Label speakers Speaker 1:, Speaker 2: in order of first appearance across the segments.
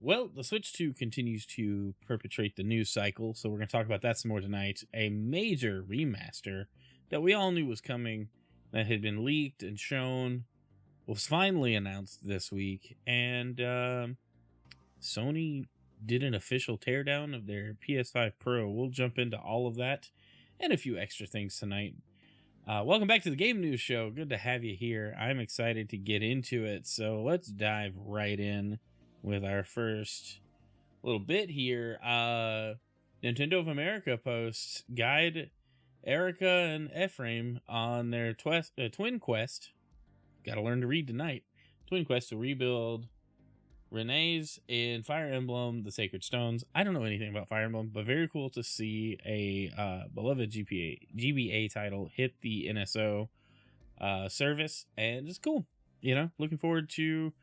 Speaker 1: Well, the Switch 2 continues to perpetrate the news cycle, so we're going to talk about that some more tonight. A major remaster that we all knew was coming, that had been leaked and shown, was finally announced this week, and Sony did an official teardown of their PS5 Pro. We'll jump into all of that and a few extra things tonight. Welcome back to the Game News Show. Good to have you here. I'm excited to get into it, so let's dive right in with our first little bit here. Nintendo of America posts guide Erica and Ephraim on their twin quest. Gotta learn to read tonight. Twin quest to rebuild Renee's in Fire Emblem, the Sacred Stones. I don't know anything about Fire Emblem, but very cool to see a beloved GBA title hit the NSO service, and it's cool. You know, looking forward to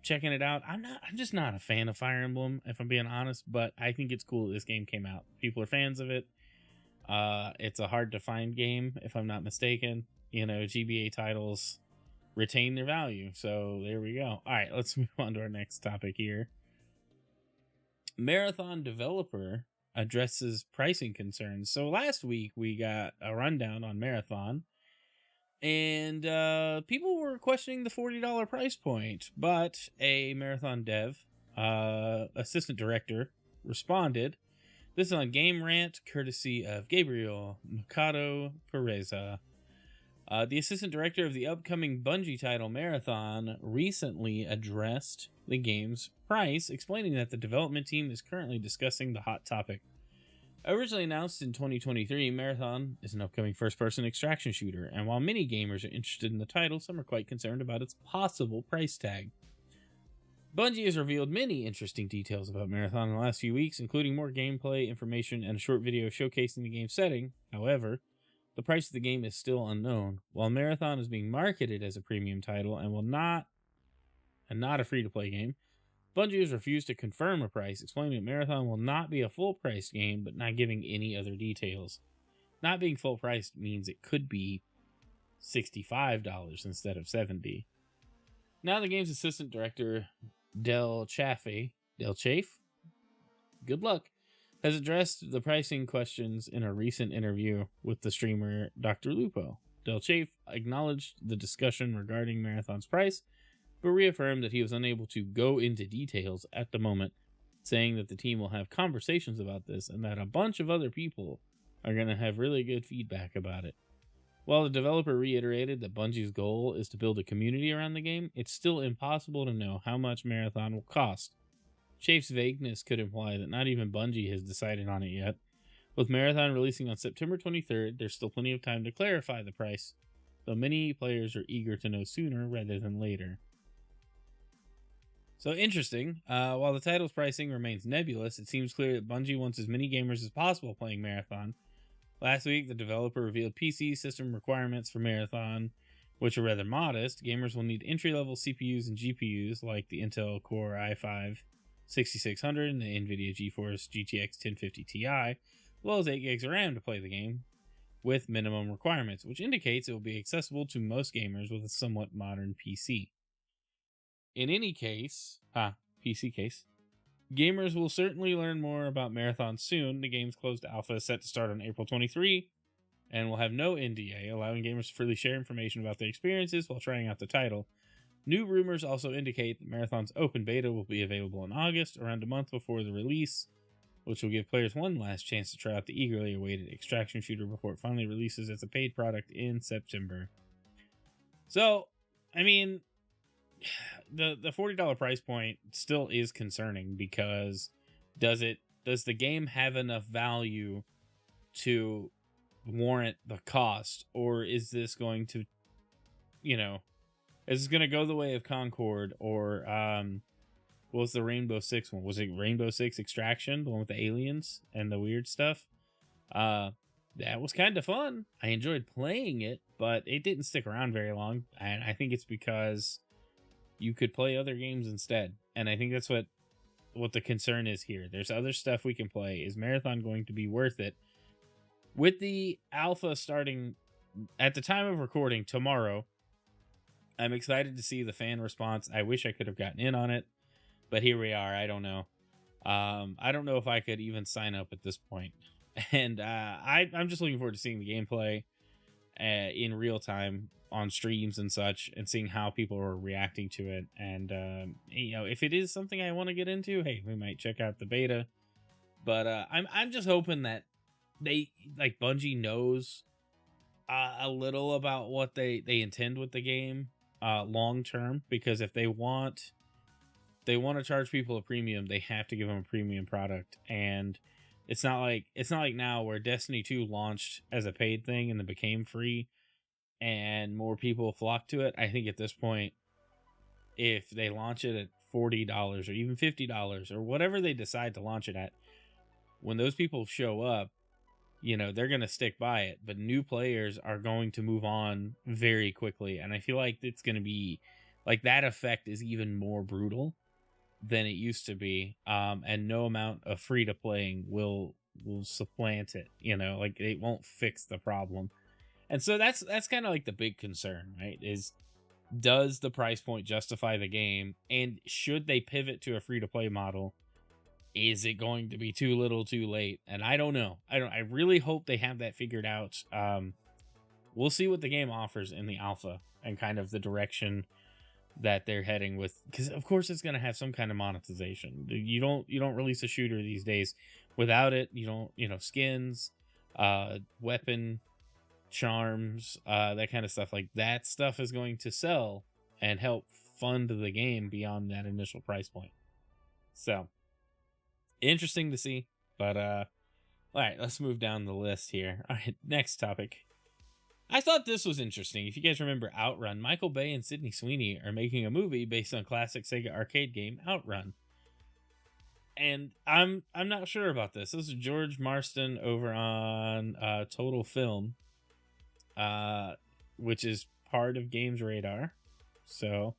Speaker 1: checking it out. I'm just not a fan of Fire Emblem, if I'm being honest, but I think it's cool that this game came out. People are fans of it. It's a hard to find game, if I'm not mistaken. You know, GBA titles retain their value, so there we go. All right, let's move on to our next topic here. Marathon developer addresses pricing concerns. So last week we got a rundown on Marathon, and people were questioning the $40 price point, but a Marathon dev assistant director responded. This is on Game Rant, courtesy of Gabriel Mercado Pereza. The assistant director of the upcoming Bungie title Marathon recently addressed the game's price, explaining that the development team is currently discussing the hot topic. Originally announced in 2023, Marathon is an upcoming first-person extraction shooter, and while many gamers are interested in the title, some are quite concerned about its possible price tag. Bungie has revealed many interesting details about Marathon in the last few weeks, including more gameplay information and a short video showcasing the game's setting. However, the price of the game is still unknown. While Marathon is being marketed as a premium title and not a free-to-play game, Bungie has refused to confirm a price, explaining that Marathon will not be a full-price game, but not giving any other details. Not being full-priced means it could be $65 instead of $70. Now the game's assistant director, Del Chafe, good luck, has addressed the pricing questions in a recent interview with the streamer Dr. Lupo. Del Chafe acknowledged the discussion regarding Marathon's price, but reaffirmed that he was unable to go into details at the moment, saying that the team will have conversations about this and that a bunch of other people are going to have really good feedback about it. While the developer reiterated that Bungie's goal is to build a community around the game, it's still impossible to know how much Marathon will cost. Chafe's vagueness could imply that not even Bungie has decided on it yet. With Marathon releasing on September 23rd, there's still plenty of time to clarify the price, though many players are eager to know sooner rather than later. So interesting, while the title's pricing remains nebulous, it seems clear that Bungie wants as many gamers as possible playing Marathon. Last week, the developer revealed PC system requirements for Marathon, which are rather modest. Gamers will need entry-level CPUs and GPUs like the Intel Core i5 6600 and the NVIDIA GeForce GTX 1050 Ti, as well as 8 gigs of RAM to play the game, with minimum requirements, which indicates it will be accessible to most gamers with a somewhat modern PC. In any case, PC case, gamers will certainly learn more about Marathon soon. The game's closed alpha is set to start on April 23, and will have no NDA, allowing gamers to freely share information about their experiences while trying out the title. New rumors also indicate that Marathon's open beta will be available in August, around a month before the release, which will give players one last chance to try out the eagerly awaited extraction shooter before it finally releases as a paid product in September. So, I mean, the $40 price point still is concerning, because does the game have enough value to warrant the cost, or is this going to, is this going to go the way of Concord, or what was the Rainbow Six one? Was it Rainbow Six Extraction, the one with the aliens and the weird stuff? That was kind of fun. I enjoyed playing it, but it didn't stick around very long, and I think it's because you could play other games instead, and I think that's what the concern is here. There's other stuff we can play. Is Marathon going to be worth it? With the alpha starting at the time of recording tomorrow, I'm excited to see the fan response. I wish I could have gotten in on it. But here we are. I don't know. I don't know if I could even sign up at this point. And I'm just looking forward to seeing the gameplay in real time on streams and such, and seeing how people are reacting to it. And if it is something I want to get into, hey, we might check out the beta. But I'm just hoping that they, like, Bungie knows a little about what they intend with the game long term, because if they want to charge people a premium, they have to give them a premium product. And it's not like now where Destiny 2 launched as a paid thing and then became free and more people flock to it. I think at this point, if they launch it at $40 or even $50 or whatever they decide to launch it at, when those people show up, they're going to stick by it. But new players are going to move on very quickly. And I feel like it's going to be like that effect is even more brutal than it used to be. And no amount of free to playing will supplant it. Like, it won't fix the problem. And so that's kind of like the big concern, right? Is, does the price point justify the game? And should they pivot to a free to play model? Is it going to be too little too late? And I don't know. I really hope they have that figured out. We'll see what the game offers in the alpha and kind of the direction that they're heading with, because of course it's going to have some kind of monetization. You don't release a shooter these days without it. Skins, weapon, charms, that kind of stuff. Like, that stuff is going to sell and help fund the game beyond that initial price point. So interesting to see. But all right, let's move down the list here. All right, next topic. I thought this was interesting. If you guys remember OutRun, Michael Bay and Sydney Sweeney are making a movie based on classic Sega arcade game OutRun. And I'm not sure about this. This is George Marston over on Total Film, which is part of Games Radar. So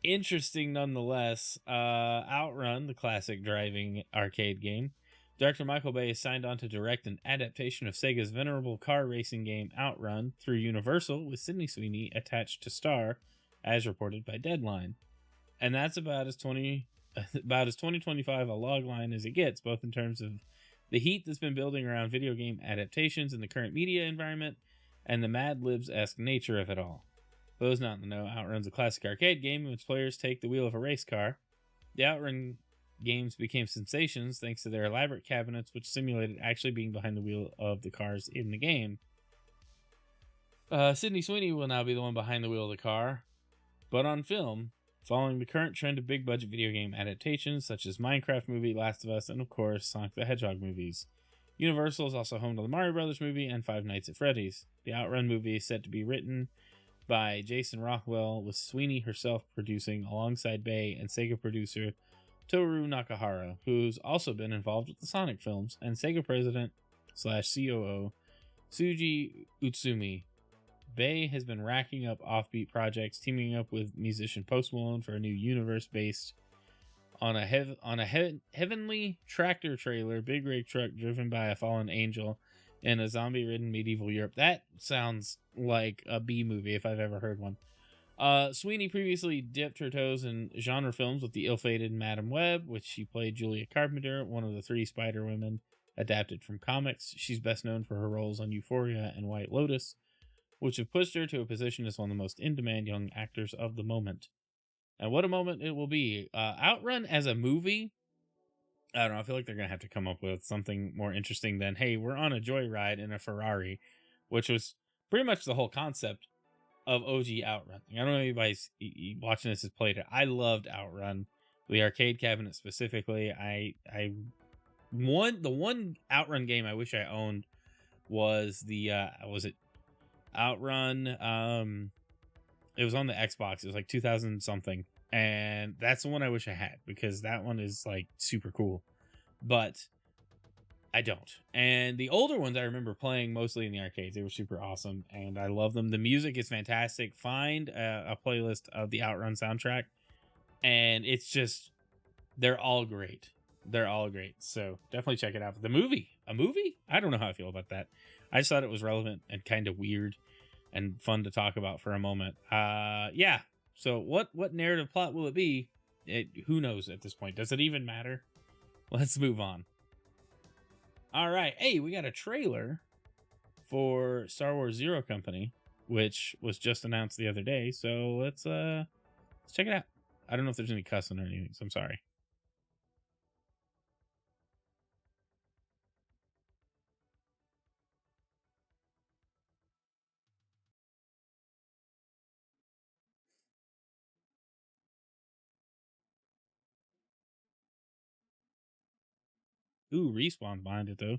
Speaker 1: interesting nonetheless. OutRun, the classic driving arcade game. Director Michael Bay is signed on to direct an adaptation of Sega's venerable car racing game OutRun through Universal, with Sydney Sweeney attached to star, as reported by Deadline. And that's about as 2025 a logline as it gets, both in terms of the heat that's been building around video game adaptations in the current media environment and the Mad Libs-esque nature of it all. For those not in the know, OutRun's a classic arcade game in which players take the wheel of a race car. The OutRun games became sensations thanks to their elaborate cabinets, which simulated actually being behind the wheel of the cars in the game. Sydney Sweeney will now be the one behind the wheel of the car, but on film, following the current trend of big-budget video game adaptations such as Minecraft movie, Last of Us, and of course, Sonic the Hedgehog movies. Universal is also home to the Mario Brothers movie and Five Nights at Freddy's. The OutRun movie is set to be written by Jason Rockwell, with Sweeney herself producing alongside Bay and Sega producer Toru Nakahara, who's also been involved with the Sonic films, and Sega president / COO Suji Utsumi. Bay has been racking up offbeat projects, teaming up with musician Post Malone for a new universe based on a heavenly tractor trailer, big rig truck driven by a fallen angel in a zombie-ridden medieval Europe. That sounds like a B movie if I've ever heard one. Sweeney previously dipped her toes in genre films with the ill-fated Madam Web, which she played Julia Carpenter, one of the 3 Spider-Women adapted from comics. She's best known for her roles on Euphoria and White Lotus, which have pushed her to a position as one of the most in-demand young actors of the moment. And what a moment it will be. OutRun as a movie, I don't know, I feel like they're going to have to come up with something more interesting than, hey, we're on a joyride in a Ferrari, which was pretty much the whole concept of OG OutRun. I don't know if anybody's watching this has played it. I loved OutRun, the arcade cabinet specifically. The one OutRun game I wish I owned was the was it OutRun? It was on the Xbox. It was like 2000 something, and that's the one I wish I had, because that one is like super cool. But I don't. And the older ones I remember playing mostly in the arcades. They were super awesome, and I love them. The music is fantastic. Find a playlist of the OutRun soundtrack, and it's just, they're all great. They're all great. So definitely check it out. But a movie? I don't know how I feel about that. I just thought it was relevant and kind of weird and fun to talk about for a moment. Yeah. So what narrative plot will it be? who knows at this point? Does it even matter? Let's move on. All right. Hey, we got a trailer for Star Wars Zero Company, which was just announced the other day. So let's check it out. I don't know if there's any cussing or anything, so I'm sorry. Ooh, Respawn's behind it though.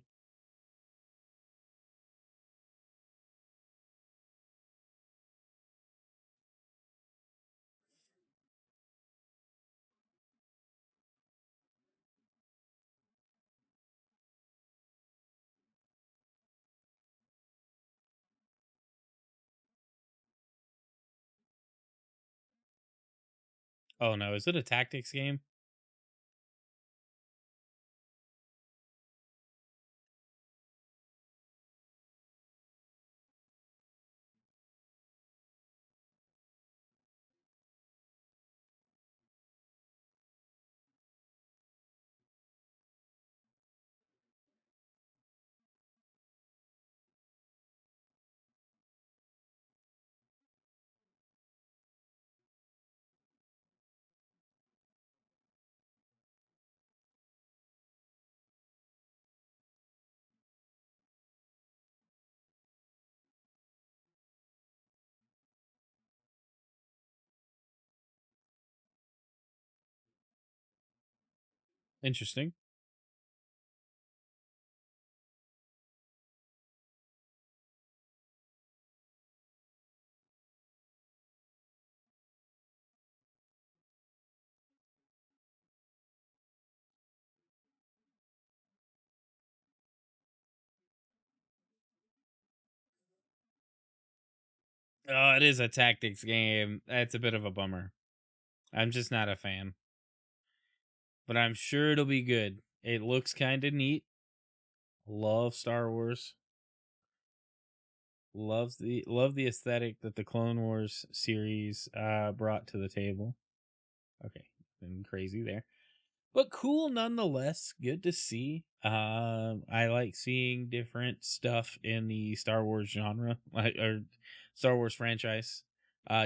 Speaker 1: Oh no, is it a tactics game? Interesting. Oh, it is a tactics game. That's a bit of a bummer. I'm just not a fan, but I'm sure it'll be good. It looks kind of neat. Love Star Wars. Love the aesthetic that the Clone Wars series brought to the table. Okay, been crazy there, but cool nonetheless. Good to see. I like seeing different stuff in the Star Wars genre, or Star Wars franchise.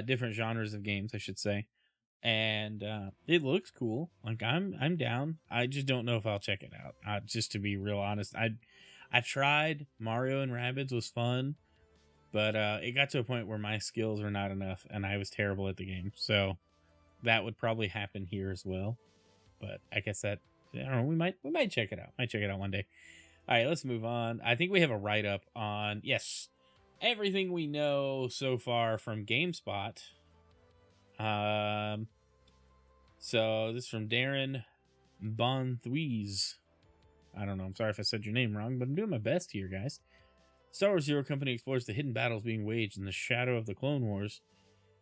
Speaker 1: Different genres of games, I should say, and it looks cool. Like I'm down. I just don't know if I'll check it out. Just to be real honest, I tried Mario and Rabbids was fun, but it got to a point where my skills were not enough, and I was terrible at the game. So that would probably happen here as well. But I guess that I don't know. We might check it out. Might check it out one day. All right, let's move on. I think we have a write up on everything we know so far from GameSpot. So this is from Darren Bonthwees. I don't know. I'm sorry if I said your name wrong, but I'm doing my best here, guys. Star Wars Zero Company explores the hidden battles being waged in the shadow of the Clone Wars.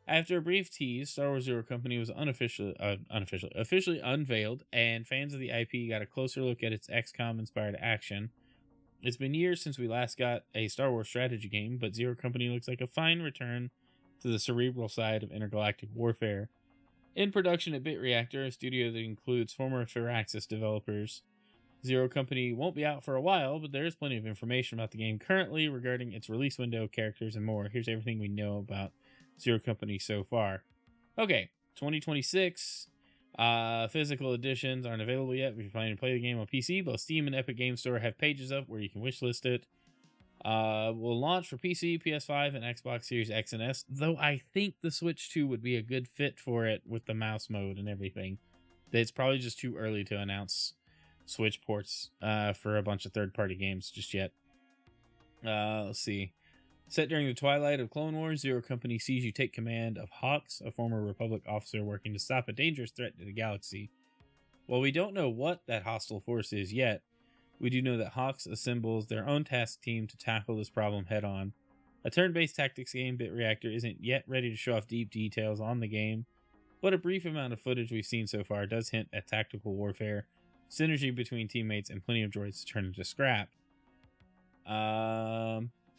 Speaker 1: After a brief tease, Star Wars Zero Company was officially unveiled, and fans of the IP got a closer look at its XCOM-inspired action. It's been years since we last got a Star Wars strategy game, but Zero Company looks like a fine return to the cerebral side of intergalactic warfare. In production at Bit Reactor, a studio that includes former Firaxis developers, Zero Company won't be out for a while, but there is plenty of information about the game currently regarding its release window, characters, and more. Here's everything we know about Zero Company so far. Okay, 2026. Physical editions aren't available yet. If you're planning to play the game on PC, both Steam and Epic Game Store have pages up where you can wishlist it. Will launch for PC, PS5, and Xbox Series X and S, though I think the Switch 2 would be a good fit for it with the mouse mode and everything. It's probably just too early to announce Switch ports for a bunch of third-party games just yet. Let's see. Set during the twilight of Clone Wars, Zero Company sees you take command of Hawks, a former Republic officer working to stop a dangerous threat to the galaxy. While we don't know what that hostile force is yet, we do know that Hawks assembles their own task team to tackle this problem head-on. A turn-based tactics game, Bit Reactor isn't yet ready to show off deep details on the game, but a brief amount of footage we've seen so far does hint at tactical warfare, synergy between teammates, and plenty of droids to turn into scrap.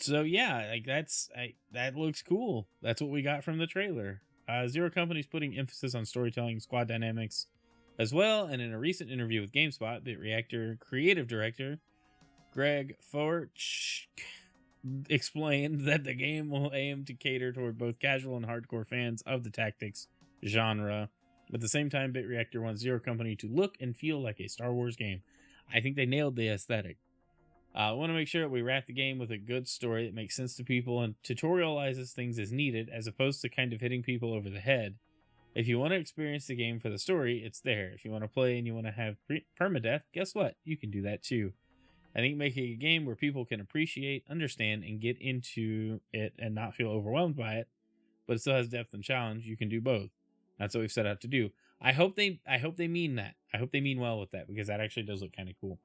Speaker 1: So yeah, like that looks cool. That's what we got from the trailer. Zero Company's putting emphasis on storytelling, squad dynamics as well, and in a recent interview with GameSpot, BitReactor creative director Greg Forch explained that the game will aim to cater toward both casual and hardcore fans of the tactics genre. At the same time, BitReactor wants Zero Company to look and feel like a Star Wars game. I think they nailed the aesthetic. I want to make sure that we wrap the game with a good story that makes sense to people and tutorializes things as needed, as opposed to kind of hitting people over the head. If you want to experience the game for the story, it's there. If you want to play and you want to have permadeath, guess what? You can do that too. I think making a game where people can appreciate, understand, and get into it and not feel overwhelmed by it, but it still has depth and challenge, you can do both. That's what we've set out to do. I hope they mean that. I hope they mean well with that, because that actually does look kind of cool.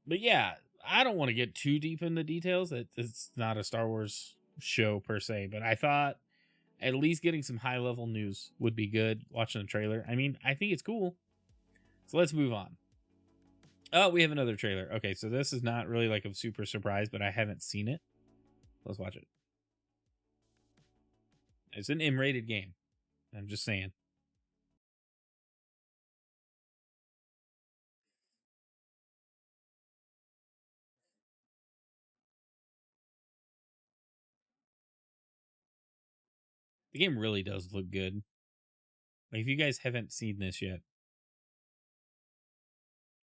Speaker 1: But yeah, I don't want to get too deep in the details. It's not a Star Wars show per se, but I thought at least getting some high level news would be good. Watching the trailer, I mean, I think it's cool. So let's move on. Oh, we have another trailer. Okay, so this is not really like a super surprise, but I haven't seen it. Let's watch it. It's an M-rated game. I'm just saying. The game really does look good. Like, if you guys haven't seen this yet,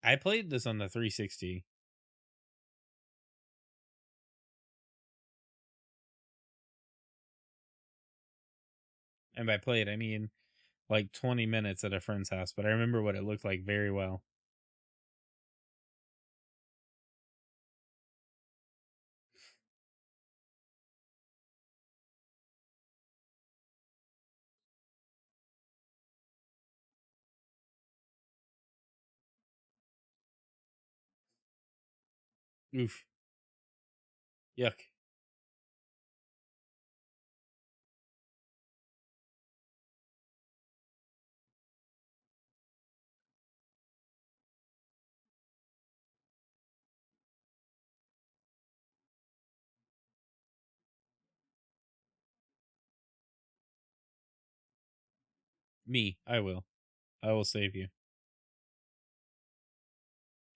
Speaker 1: I played this on the 360. And by played, I mean like 20 minutes at a friend's house, but I remember what it looked like very well. Oof. Yuck. Me, I will. I will save you.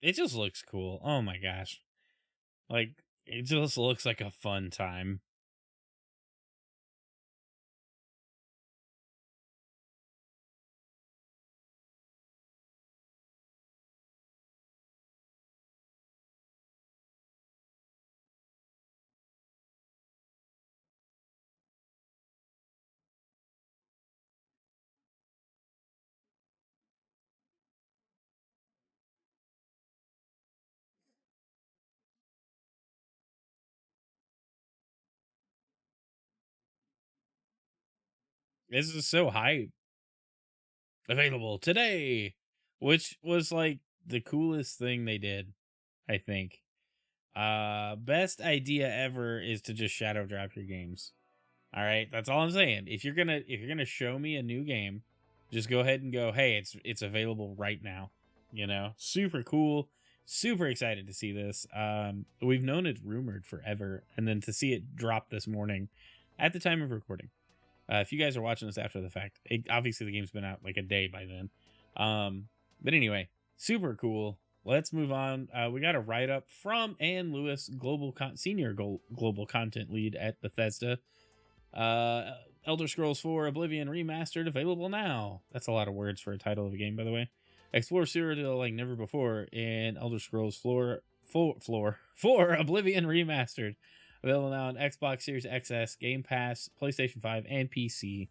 Speaker 1: It just looks cool. Oh my gosh. Like, it just looks like a fun time. This is so hype. Available today, which was like the coolest thing they did, I think. Best idea ever is to just shadow drop your games. All right, that's all I'm saying. If you're gonna show me a new game, just go ahead and go, hey, it's available right now. You know, super cool, super excited to see this. We've known it's rumored forever, and then to see it drop this morning, at the time of recording. If you guys are watching this after the fact, obviously the game's been out like a day by then. But anyway, super cool. Let's move on. We got a write up from Ann Lewis, senior global content lead at Bethesda. Elder Scrolls 4 Oblivion Remastered available now. That's a lot of words for a title of a game, by the way. Explore Cyrodiil like never before in Elder Scrolls 4 Oblivion Remastered. Available now on Xbox Series XS, Game Pass, PlayStation 5, and PC.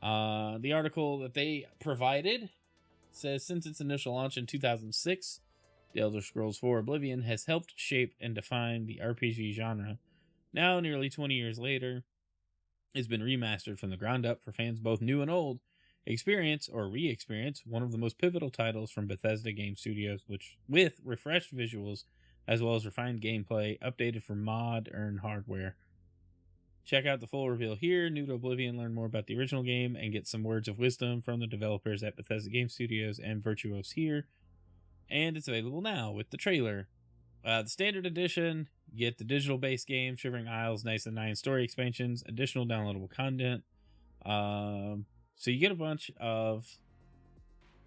Speaker 1: The article that they provided says, since its initial launch in 2006, The Elder Scrolls 4 Oblivion has helped shape and define the RPG genre. Now, nearly 20 years later, it's been remastered from the ground up for fans both new and old. Experience or re-experience one of the most pivotal titles from Bethesda Game Studios, which with refreshed visuals as well as refined gameplay, updated for modern hardware. Check out the full reveal here. New to Oblivion, learn more about the original game and get some words of wisdom from the developers at Bethesda Game Studios and Virtuos here. And it's available now with the trailer. The standard edition, get the digital base game, Shivering Isles, Nice and Nine story expansions, additional downloadable content, So you get a bunch of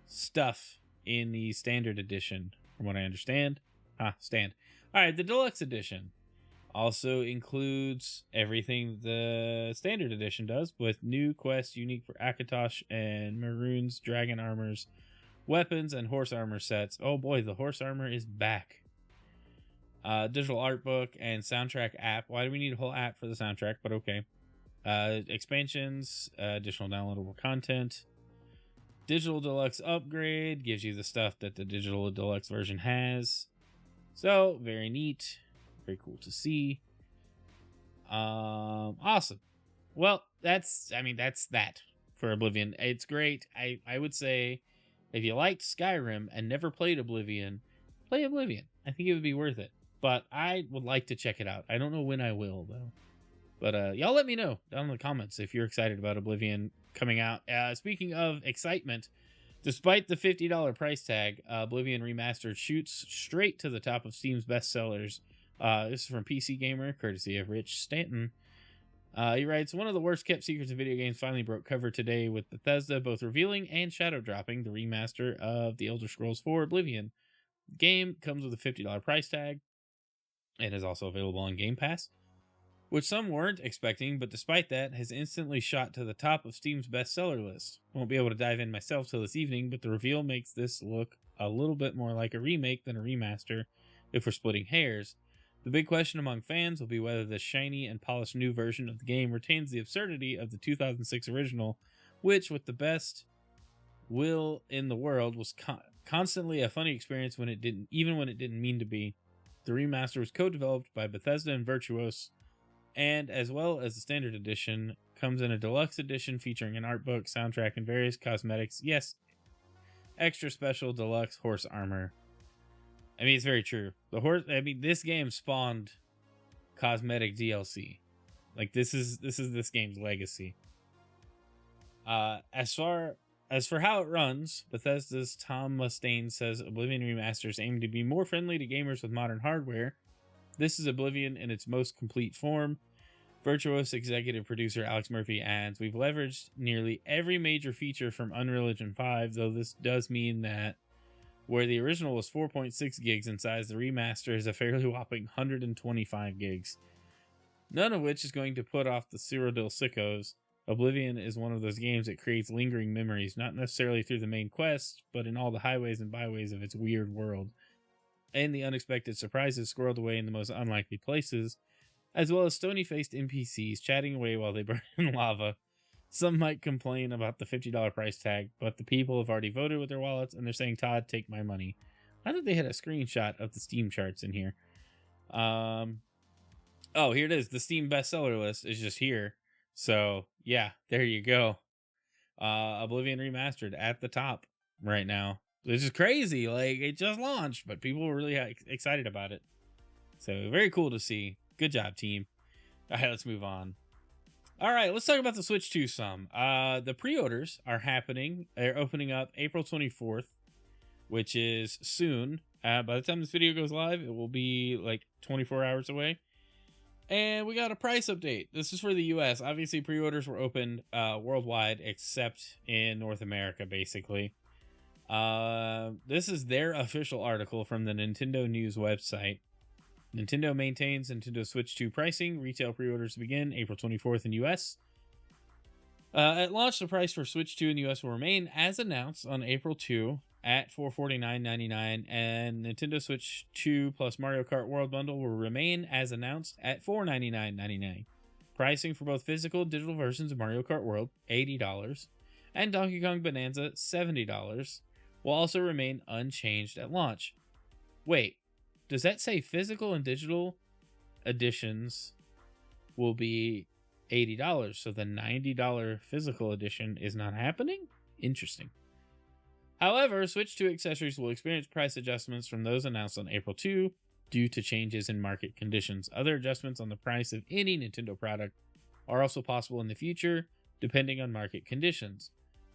Speaker 1: stuff in the standard edition, from what I understand. Stand. All right, the deluxe edition also includes everything the standard edition does, with new quests unique for Akatosh and Maroon's dragon armors, weapons, and horse armor sets. Oh boy, the horse armor is back. Digital art book and soundtrack app. Why do we need a whole app for the soundtrack? But okay. Expansions, additional downloadable content. Digital deluxe upgrade gives you the stuff that the digital deluxe version has. So very neat. Very cool to see. Awesome. Well, that's that for Oblivion. It's great. I would say if you liked Skyrim and never played Oblivion, play Oblivion. I think it would be worth it. But I would like to check it out. I don't know when I will, though. But y'all let me know down in the comments if you're excited about Oblivion coming out. Speaking of excitement, despite the $50 price tag, Oblivion Remastered shoots straight to the top of Steam's bestsellers. This is from PC Gamer, courtesy of Rich Stanton. He writes, one of the worst kept secrets of video games finally broke cover today, with Bethesda both revealing and shadow dropping the remaster of The Elder Scrolls IV Oblivion. The game comes with a $50 price tag and is also available on Game Pass, which some weren't expecting, but despite that, has instantly shot to the top of Steam's bestseller list. Won't be able to dive in myself till this evening, but the reveal makes this look a little bit more like a remake than a remaster, if we're splitting hairs. The big question among fans will be whether this shiny and polished new version of the game retains the absurdity of the 2006 original, which, with the best will in the world, was constantly a funny experience when it didn't mean to be. The remaster was co-developed by Bethesda and Virtuos, and as well as the standard edition, comes in a deluxe edition featuring an art book, soundtrack, and various cosmetics. Yes, extra special deluxe horse armor. I mean, it's very true. This game spawned cosmetic DLC. Like, this is this game's legacy. As for how it runs, Bethesda's Tom Mustaine says Oblivion Remasters aim to be more friendly to gamers with modern hardware. This is Oblivion in its most complete form. Virtuos executive producer Alex Murphy adds, we've leveraged nearly every major feature from Unreal Engine 5, though this does mean that where the original was 4.6 gigs in size, the remaster is a fairly whopping 125 gigs. None of which is going to put off the Cyrodiil sickos. Oblivion is one of those games that creates lingering memories, not necessarily through the main quest, but in all the highways and byways of its weird world, and the unexpected surprises squirreled away in the most unlikely places, as well as stony-faced NPCs chatting away while they burn in lava. Some might complain about the $50 price tag, but the people have already voted with their wallets, and they're saying, Todd, take my money. I thought they had a screenshot of the Steam charts in here. Oh, here it is. The Steam bestseller list is just here. So, yeah, there you go. Oblivion Remastered at the top right now. This is crazy. Like, it just launched, but people were really excited about it. So, very cool to see. Good job, team. All right, let's move on. All right, let's talk about the Switch 2 some. The pre-orders are happening. They're opening up April 24th, which is soon. By the time this video goes live, it will be like 24 hours away. And we got a price update. This is for the US. Obviously, pre-orders were opened worldwide, except in North America, basically. This is their official article from the Nintendo News website. Nintendo maintains Nintendo Switch 2 pricing. Retail pre-orders begin April 24th in US. At launch, the price for Switch 2 in US will remain as announced on April 2 at $449.99, and Nintendo Switch 2 plus Mario Kart World Bundle will remain as announced at $499.99. Pricing for both physical and digital versions of Mario Kart World, $80, and Donkey Kong Bonanza, $70, will also remain unchanged at launch. Wait, does that say physical and digital editions will be $80, so the $90 physical edition is not happening? Interesting. However, Switch 2 accessories will experience price adjustments from those announced on April 2 due to changes in market conditions. Other adjustments on the price of any Nintendo product are also possible in the future, depending on market conditions.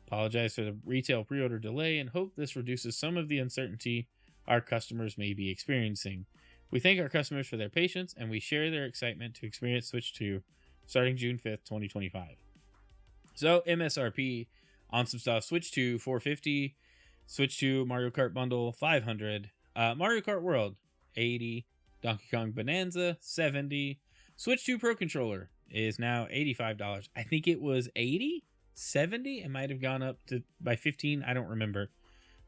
Speaker 1: Apologize for the retail pre-order delay and hope this reduces some of the uncertainty our customers may be experiencing. We thank our customers for their patience, and we share their excitement to experience Switch 2 starting June 5th, 2025. So MSRP on some stuff: Switch 2 $450, Switch 2 Mario Kart bundle $500, Mario Kart World $80, Donkey Kong Bonanza $70, Switch 2 Pro Controller is now $85. I think it was $80, $70. It might have gone up to by 15. I don't remember.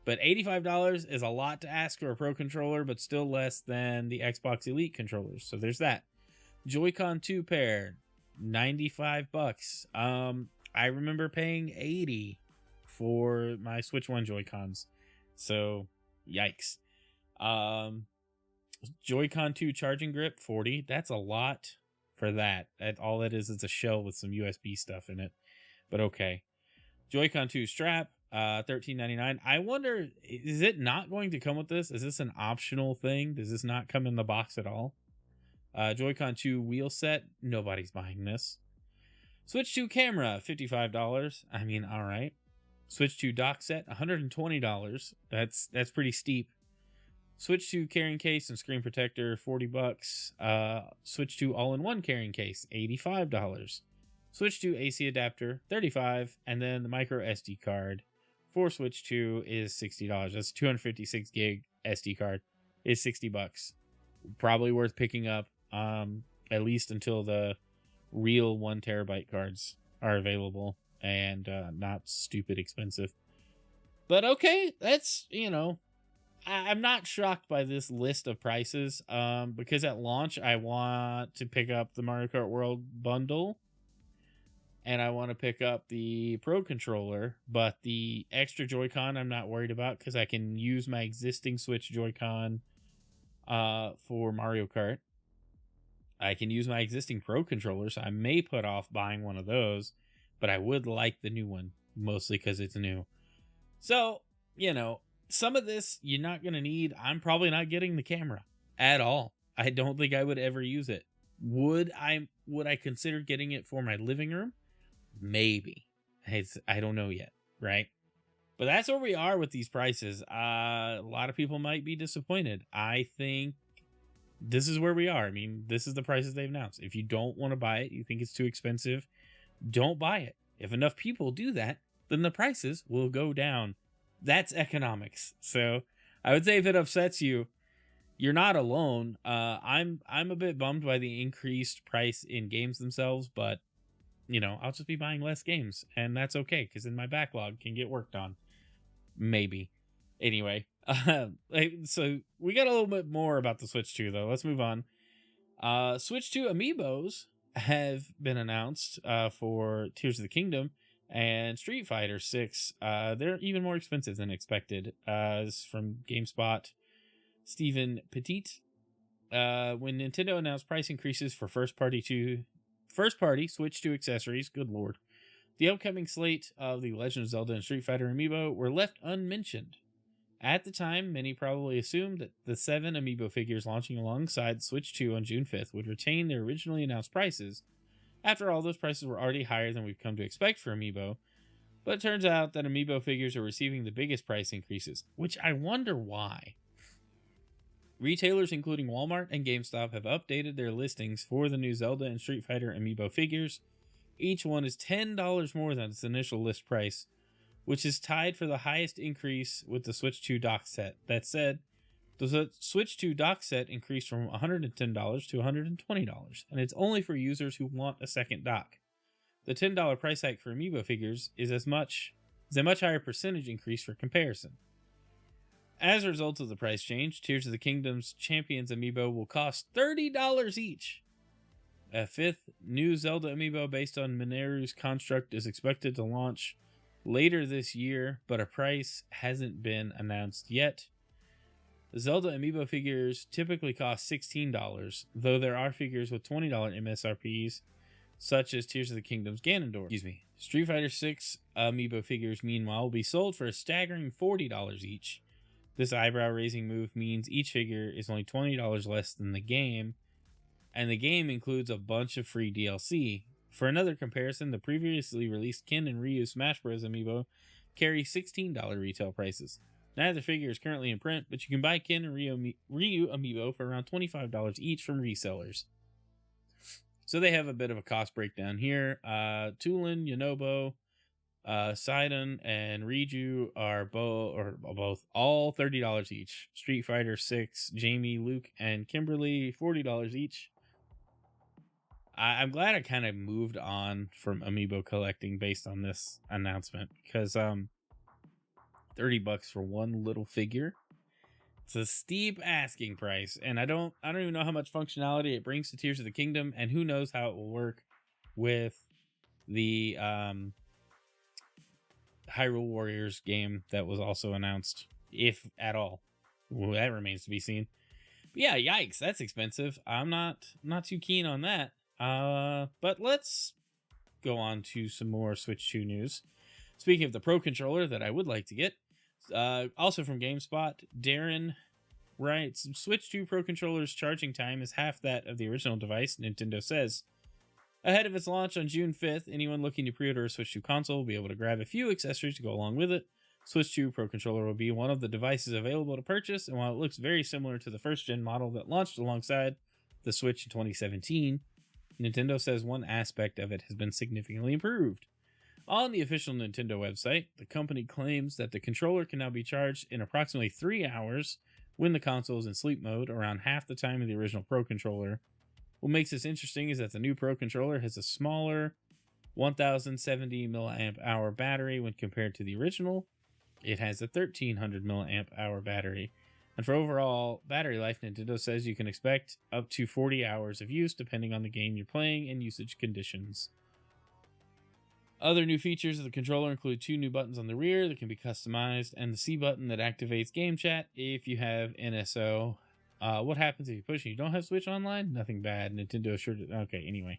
Speaker 1: But $85 is a lot to ask for a Pro Controller, but still less than the Xbox Elite controllers. So there's that. Joy-Con 2 pair, $95. I remember paying $80 for my Switch 1 Joy-Cons. So, yikes. Joy-Con 2 charging grip, $40. That's a lot for that. All it is a shell with some USB stuff in it. But okay. Joy-Con 2 strap, $13.99. I wonder, is it not going to come with this? Is this an optional thing? Does this not come in the box at all? Joy-Con 2 wheel set, nobody's buying this. Switch 2 camera, $55. I mean, all right. Switch 2 dock set, $120. That's pretty steep. Switch 2 carrying case and screen protector, $40. Switch 2 all-in-one carrying case, $85. Switch 2 AC adapter, $35. And then the micro SD card for Switch 2 is $60. That's 256 gig SD card is $60. Probably worth picking up, at least until the real 1 terabyte cards are available and not stupid expensive. But okay, that's, I'm not shocked by this list of prices, because at launch I want to pick up the Mario Kart World bundle and I want to pick up the Pro Controller, but the extra Joy-Con I'm not worried about because I can use my existing Switch Joy-Con for Mario Kart. I can use my existing Pro Controller, so I may put off buying one of those, but I would like the new one, mostly because it's new. So, some of this you're not going to need. I'm probably not getting the camera at all. I don't think I would ever use it. Would I consider getting it for my living room? Maybe. I don't know yet, right? But that's where we are with these prices. A lot of people might be disappointed. I think this is where we are. I mean, this is the prices they've announced. If you don't want to buy it, you think it's too expensive, don't buy it. If enough people do that, then the prices will go down. That's economics. So I would say if it upsets you, you're not alone. I'm a bit bummed by the increased price in games themselves, but I'll just be buying less games, and that's okay because then my backlog can get worked on. Maybe. Anyway, so we got a little bit more about the Switch 2 though. Let's move on. Switch 2 Amiibos have been announced for Tears of the Kingdom and Street Fighter 6. They're even more expensive than expected. This is from GameSpot. Stephen Petit. When Nintendo announced price increases for first party Switch 2 accessories, good lord, the upcoming slate of The Legend of Zelda and Street Fighter Amiibo were left unmentioned. At the time, many probably assumed that the 7 Amiibo figures launching alongside Switch 2 on June 5th would retain their originally announced prices. After all, those prices were already higher than we've come to expect for Amiibo, but it turns out that Amiibo figures are receiving the biggest price increases, which I wonder why. Retailers including Walmart and GameStop have updated their listings for the new Zelda and Street Fighter Amiibo figures. Each one is $10 more than its initial list price, which is tied for the highest increase with the Switch 2 dock set. That said, the Switch 2 dock set increased from $110 to $120, and it's only for users who want a second dock. The $10 price hike for Amiibo figures is a much higher percentage increase for comparison. As a result of the price change, Tears of the Kingdom's Champions Amiibo will cost $30 each. A 5th new Zelda Amiibo based on Mineru's construct is expected to launch later this year, but a price hasn't been announced yet. The Zelda Amiibo figures typically cost $16, though there are figures with $20 MSRPs, such as Tears of the Kingdom's Ganondorf. Street Fighter 6 Amiibo figures, meanwhile, will be sold for a staggering $40 each. This eyebrow-raising move means each figure is only $20 less than the game, and the game includes a bunch of free DLC. For another comparison, the previously released Ken and Ryu Smash Bros. Amiibo carry $16 retail prices. Neither figure is currently in print, but you can buy Ken and Ryu Amiibo for around $25 each from resellers. So they have a bit of a cost breakdown here. Tulin, Yonobo, Sidon, and Riju are both all $30 each. Street Fighter 6, Jamie, Luke, and Kimberly $40 each. I'm glad I kind of moved on from Amiibo collecting based on this announcement, because $30 for one little figure. It's a steep asking price, and I don't even know how much functionality it brings to Tears of the Kingdom, and who knows how it will work with the Hyrule Warriors game that was also announced, if at all. Well, that remains to be seen. But yeah, yikes, that's expensive. I'm not too keen on that. But let's go on to some more Switch 2 news. Speaking of the Pro Controller that I would like to get, also from GameSpot, Darren writes, Switch 2 Pro Controller's charging time is half that of the original device, Nintendo says. Ahead of its launch on June 5th, anyone looking to pre-order a Switch 2 console will be able to grab a few accessories to go along with it. Switch 2 Pro Controller will be one of the devices available to purchase, and while it looks very similar to the first-gen model that launched alongside the Switch in 2017, Nintendo says one aspect of it has been significantly improved. On the official Nintendo website, the company claims that the controller can now be charged in approximately 3 hours when the console is in sleep mode, around half the time of the original Pro Controller. What makes this interesting is that the new Pro Controller has a smaller 1070 mAh battery when compared to the original. It has a 1300 mAh battery. And for overall battery life, Nintendo says you can expect up to 40 hours of use depending on the game you're playing and usage conditions. Other new features of the controller include 2 new buttons on the rear that can be customized, and the C button that activates game chat if you have NSO. What happens if you push and you don't have Switch Online? Nothing bad. Nintendo assured it. Okay, anyway.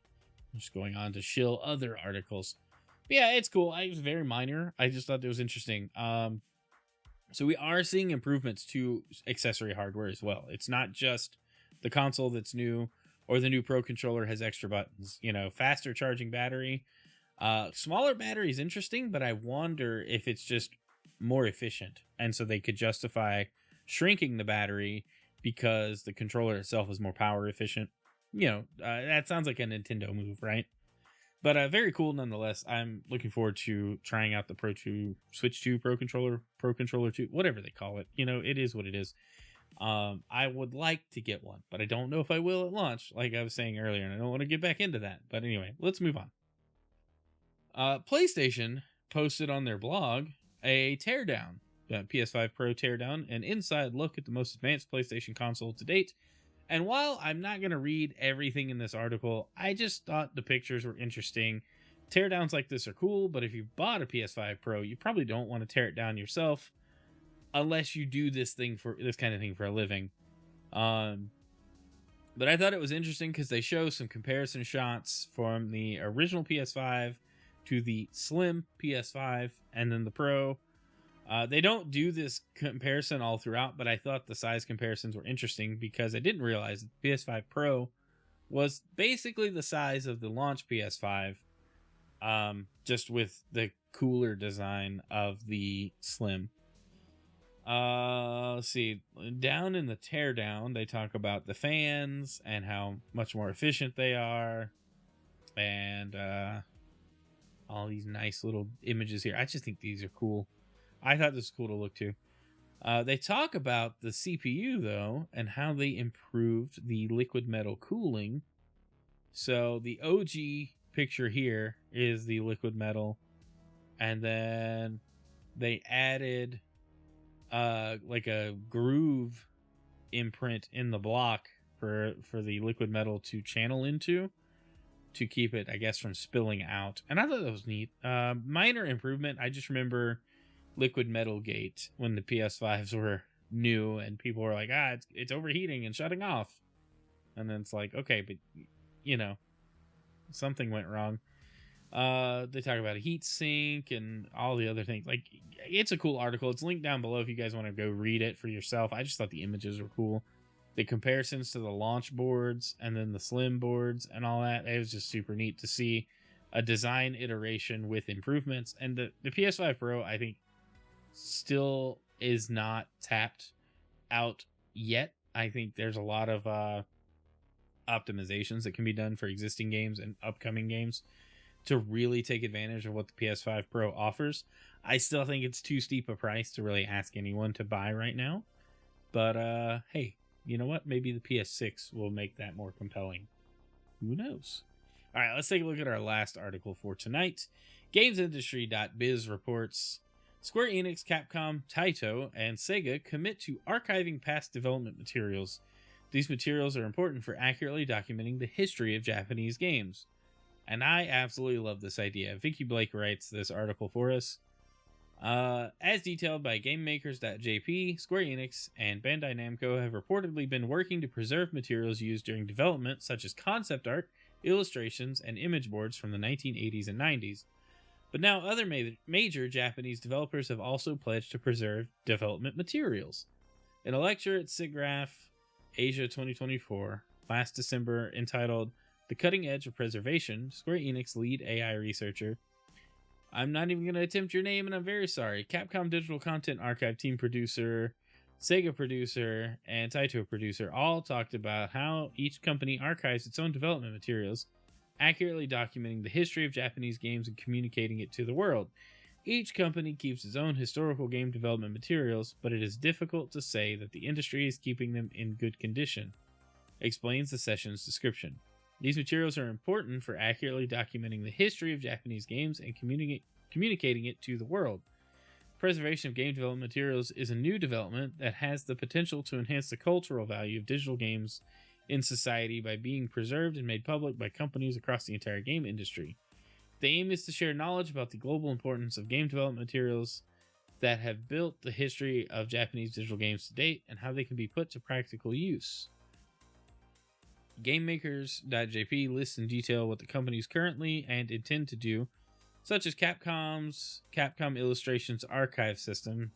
Speaker 1: I'm just going on to shill other articles. But yeah, it's cool. It was very minor. I just thought it was interesting. So we are seeing improvements to accessory hardware as well. It's not just the console that's new or the new Pro Controller has extra buttons. You know, faster charging battery. Smaller battery is interesting, but I wonder if it's just more efficient. And so they could justify shrinking the battery because the controller itself is more power efficient. You know, that sounds like a Nintendo move, right? But very cool nonetheless. I'm looking forward to trying out the Switch 2 Pro Controller 2, whatever they call it. You know, it is what it is. I would like to get one, but I don't know if I will at launch, like I was saying earlier, and I don't want to get back into that. But anyway, let's move on. PlayStation posted on their blog a teardown, PS5 Pro teardown, an inside look at the most advanced PlayStation console to date. And while I'm not going to read everything in this article, I just thought the pictures were interesting. Teardowns like this are cool, but if you bought a PS5 Pro, you probably don't want to tear it down yourself unless you do this kind of thing for a living. But I thought it was interesting because they show some comparison shots from the original PS5 to the slim PS5 and then the Pro. They don't do this comparison all throughout, but I thought the size comparisons were interesting because I didn't realize that the PS5 Pro was basically the size of the launch PS5, just with the cooler design of the Slim. Let's see. Down in the teardown, they talk about the fans and how much more efficient they are, and all these nice little images here. I just think these are cool. I thought this was cool to look to. They talk about the CPU, though, and how they improved the liquid metal cooling. So the OG picture here is the liquid metal. And then they added like a groove imprint in the block for the liquid metal to channel into to keep it, I guess, from spilling out. And I thought that was neat. Minor improvement. I just remember Liquid Metal Gate when the PS5s were new and people were like, it's overheating and shutting off. And then it's like, okay, but you know, something went wrong. They talk about a heat sink and all the other things. Like, it's a cool article. It's linked down below if you guys want to go read it for yourself. I just thought the images were cool. The comparisons to the launch boards and then the slim boards and all that. It was just super neat to see a design iteration with improvements. And the PS5 Pro, I think, still is not tapped out yet. I think there's a lot of optimizations that can be done for existing games and upcoming games to really take advantage of what the PS5 Pro offers. I still think it's too steep a price to really ask anyone to buy right now. But hey, you know what? Maybe the PS6 will make that more compelling. Who knows? All right, let's take a look at our last article for tonight. GamesIndustry.biz reports Square Enix, Capcom, Taito, and Sega commit to archiving past development materials. These materials are important for accurately documenting the history of Japanese games. And I absolutely love this idea. Vicky Blake writes this article for us. As detailed by GameMakers.jp, Square Enix and Bandai Namco have reportedly been working to preserve materials used during development, such as concept art, illustrations, and image boards from the 1980s and 90s. But now other major Japanese developers have also pledged to preserve development materials. In a lecture at SIGGRAPH Asia 2024 last December entitled The Cutting Edge of Preservation, Square Enix lead AI researcher, I'm not even going to attempt your name and I'm very sorry, Capcom Digital Content Archive team producer, Sega producer, and Taito producer all talked about how each company archives its own development materials, accurately documenting the history of Japanese games and communicating it to the world. Each company keeps its own historical game development materials, but it is difficult to say that the industry is keeping them in good condition, explains the session's description. These materials are important for accurately documenting the history of Japanese games and communicating it to the world. Preservation of game development materials is a new development that has the potential to enhance the cultural value of digital games in society by being preserved and made public by companies across the entire game industry. The aim is to share knowledge about the global importance of game development materials that have built the history of Japanese digital games to date and how they can be put to practical use. GameMakers.jp lists in detail what the companies currently and intend to do, such as Capcom's Capcom Illustrations archive system.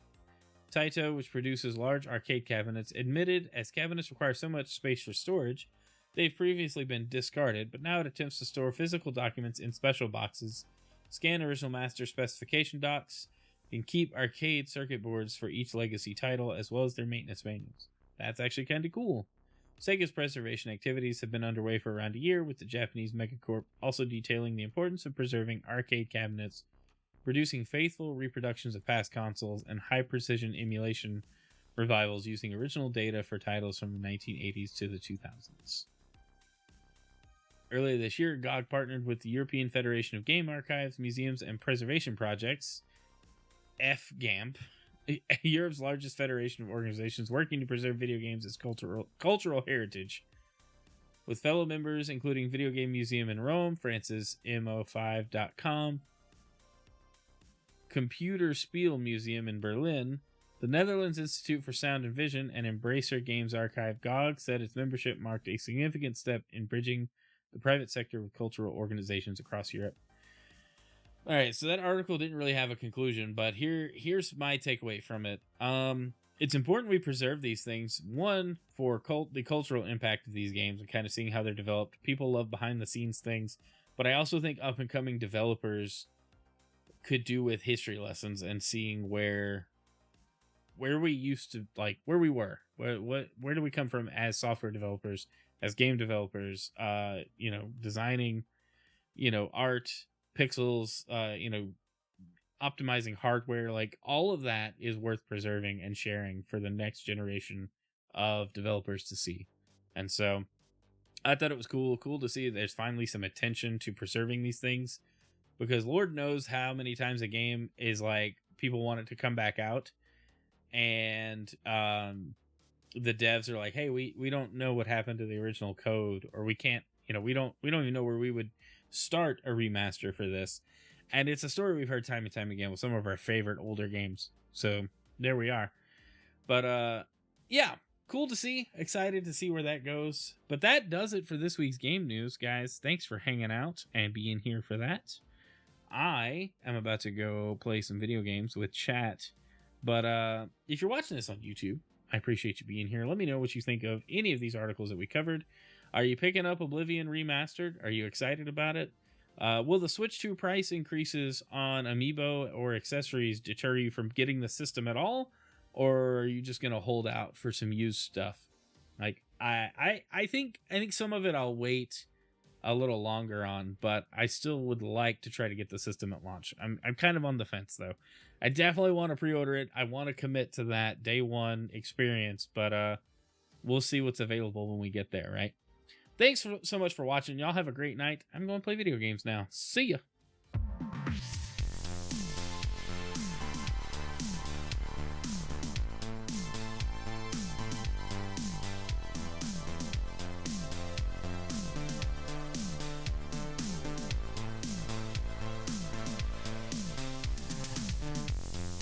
Speaker 1: Taito, which produces large arcade cabinets, admitted as cabinets require so much space for storage, they've previously been discarded, but now it attempts to store physical documents in special boxes, scan original master specification docs, and keep arcade circuit boards for each legacy title, as well as their maintenance manuals. That's actually kind of cool. Sega's preservation activities have been underway for around a year, with the Japanese megacorp also detailing the importance of preserving arcade cabinets, producing faithful reproductions of past consoles, and high-precision emulation revivals using original data for titles from the 1980s to the 2000s. Earlier this year, GOG partnered with the European Federation of Game Archives, Museums, and Preservation Projects, FGAMP, Europe's largest federation of organizations working to preserve video games as cultural heritage, with fellow members including Video Game Museum in Rome, France's mo5.com, Computer Spiel Museum in Berlin, the Netherlands Institute for Sound and Vision, and Embracer Games Archive. GOG said its membership marked a significant step in bridging the private sector with cultural organizations across Europe. All right, so that article didn't really have a conclusion, but here's my takeaway from it. It's important we preserve these things. One, for the cultural impact of these games and kind of seeing how they're developed. People love behind-the-scenes things, but I also think up-and-coming developers could do with history lessons and seeing where we used to, like, where we were. Where do we come from as software developers, as game developers, designing, art, pixels, optimizing hardware, like all of that is worth preserving and sharing for the next generation of developers to see. And so I thought it was cool to see there's finally some attention to preserving these things, because Lord knows how many times a game is like people want it to come back out and the devs are like, hey, we don't know what happened to the original code, or we can't, we don't even know where we would start a remaster for this. And it's a story we've heard time and time again with some of our favorite older games. So there we are. But yeah, cool to see. Excited to see where that goes. But that does it for this week's game news, guys. Thanks for hanging out and being here for that. I am about to go play some video games with chat. But if you're watching this on YouTube, I appreciate you being here. Let me know what you think of any of these articles that we covered. Are you picking up Oblivion Remastered? Are you excited about it? Will the Switch 2 price increases on Amiibo or accessories deter you from getting the system at all? Or are you just going to hold out for some used stuff? Like I think some of it I'll wait a little longer on, but I still would like to try to get the system at launch. I'm kind of on the fence though. I definitely want to pre-order it. I want to commit to that day one experience, but we'll see what's available when we get there, right? Thanks so much for watching. Y'all have a great night. I'm going to play video games now. See ya.